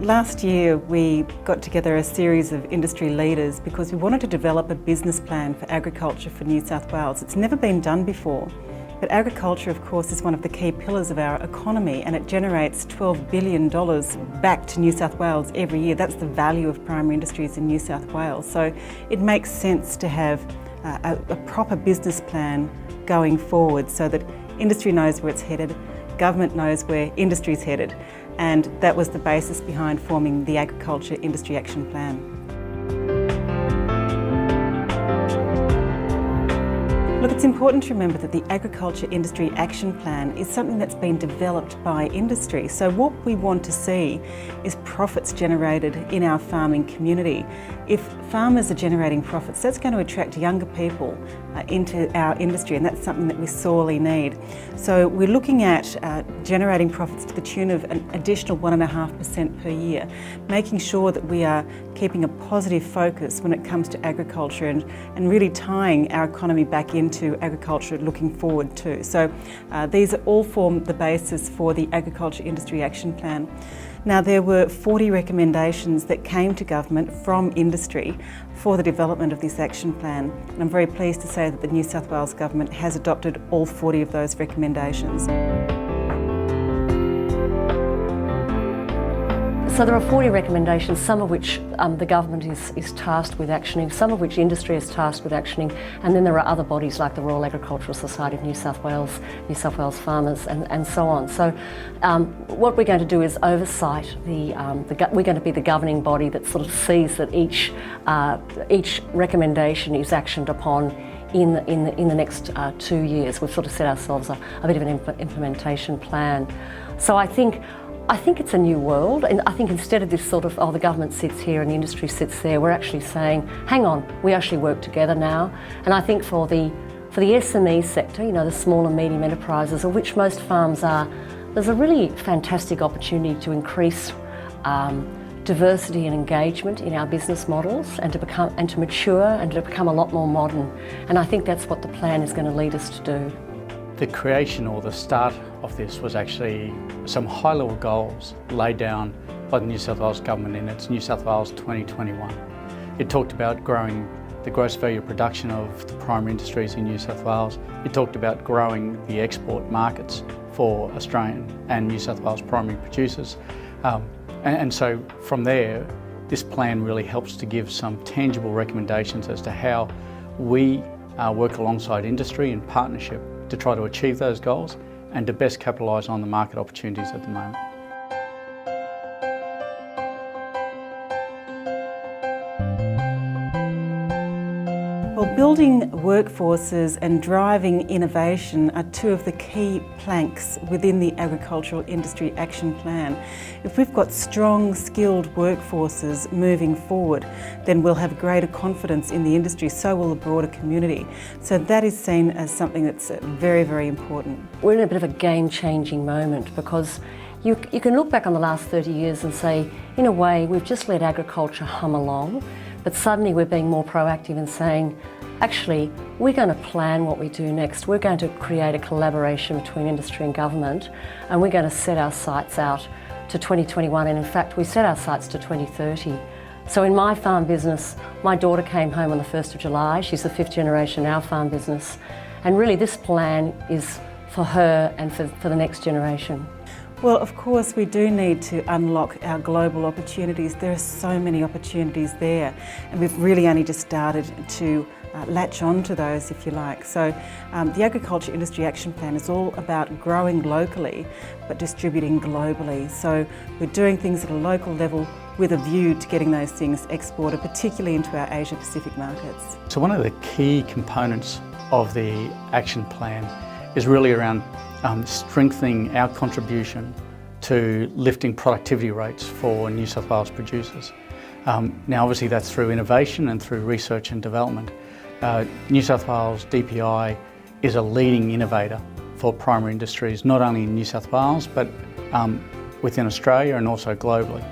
Last year we got together a series of industry leaders because we wanted to develop a business plan for agriculture for New South Wales. It's never been done before, but agriculture of course is one of the key pillars of our economy, and it generates $12 billion back to New South Wales every year. That's the value of primary industries in New South Wales. So it makes sense to have a proper business plan going forward so that industry knows where it's headed, government knows where industry's headed, and that was the basis behind forming the Agriculture Industry Action Plan. Look, it's important to remember that the Agriculture Industry Action Plan is something that's been developed by industry. So what we want to see is profits generated in our farming community. If farmers are generating profits, that's going to attract younger people into our industry, and that's something that we sorely need. So we're looking at generating profits to the tune of an additional 1.5% per year, making sure that we are keeping a positive focus when it comes to agriculture and really tying our economy back into agriculture looking forward too. So these all form the basis for the Agriculture Industry Action Plan. Now, there were 40 recommendations that came to government from industry for the development of this action plan, and I'm very pleased to say that the New South Wales Government has adopted all 40 of those recommendations. So there are 40 recommendations, some of which the government is tasked with actioning, some of which industry is tasked with actioning, and then there are other bodies like the Royal Agricultural Society of New South Wales Farmers, and so on. So what we're going to do is oversight we're going to be the governing body that sort of sees that each recommendation is actioned upon in the next 2 years. We've sort of set ourselves a bit of an implementation plan. So I think it's a new world, and I think instead of this sort of, the government sits here and the industry sits there, we're actually saying, hang on, we actually work together now. And I think for the SME sector, you know, the small and medium enterprises, of which most farms are, there's a really fantastic opportunity to increase diversity and engagement in our business models and to mature and to become a lot more modern. And I think that's what the plan is going to lead us to do. The creation or the start of this was actually some high-level goals laid down by the New South Wales Government in its New South Wales 2021. It talked about growing the gross value production of the primary industries in New South Wales. It talked about growing the export markets for Australian and New South Wales primary producers. And so from there, this plan really helps to give some tangible recommendations as to how we work alongside industry in partnership to try to achieve those goals and to best capitalise on the market opportunities at the moment. Well, building workforces and driving innovation are two of the key planks within the Agricultural Industry Action Plan. If we've got strong, skilled workforces moving forward, then we'll have greater confidence in the industry, so will the broader community. So that is seen as something that's very, very important. We're in a bit of a game-changing moment because you can look back on the last 30 years and say, in a way, we've just let agriculture hum along. But suddenly we're being more proactive and saying, actually, we're going to plan what we do next. We're going to create a collaboration between industry and government, and we're going to set our sights out to 2021, and in fact, we set our sights to 2030. So in my farm business, my daughter came home on the 1st of July. She's the 5th generation in our farm business. And really this plan is for her and for the next generation. Well, of course, we do need to unlock our global opportunities. There are so many opportunities there, and we've really only just started to latch on to those, if you like. So the Agriculture Industry Action Plan is all about growing locally but distributing globally. So we're doing things at a local level with a view to getting those things exported, particularly into our Asia Pacific markets. So one of the key components of the action plan is really around strengthening our contribution to lifting productivity rates for New South Wales producers. Now obviously that's through innovation and through research and development. New South Wales DPI is a leading innovator for primary industries, not only in New South Wales but within Australia and also globally.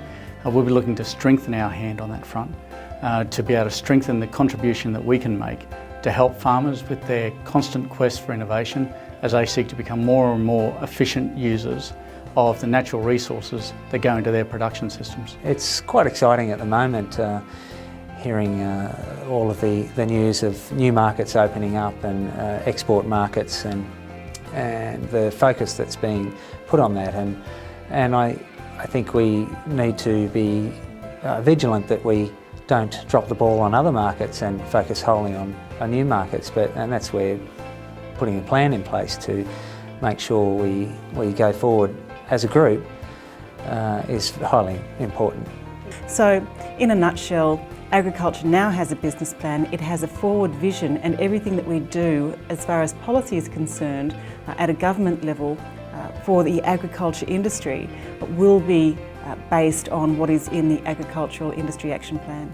We'll be looking to strengthen our hand on that front, to be able to strengthen the contribution that we can make to help farmers with their constant quest for innovation as they seek to become more and more efficient users of the natural resources that go into their production systems. It's quite exciting at the moment, hearing all of the news of new markets opening up and export markets and the focus that's being put on that. And I think we need to be vigilant that we don't drop the ball on other markets and focus wholly on new markets. And that's where putting a plan in place to make sure we go forward as a group is highly important. So, in a nutshell, agriculture now has a business plan, it has a forward vision, and everything that we do as far as policy is concerned at a government level for the agriculture industry will be based on what is in the Agricultural Industry Action Plan.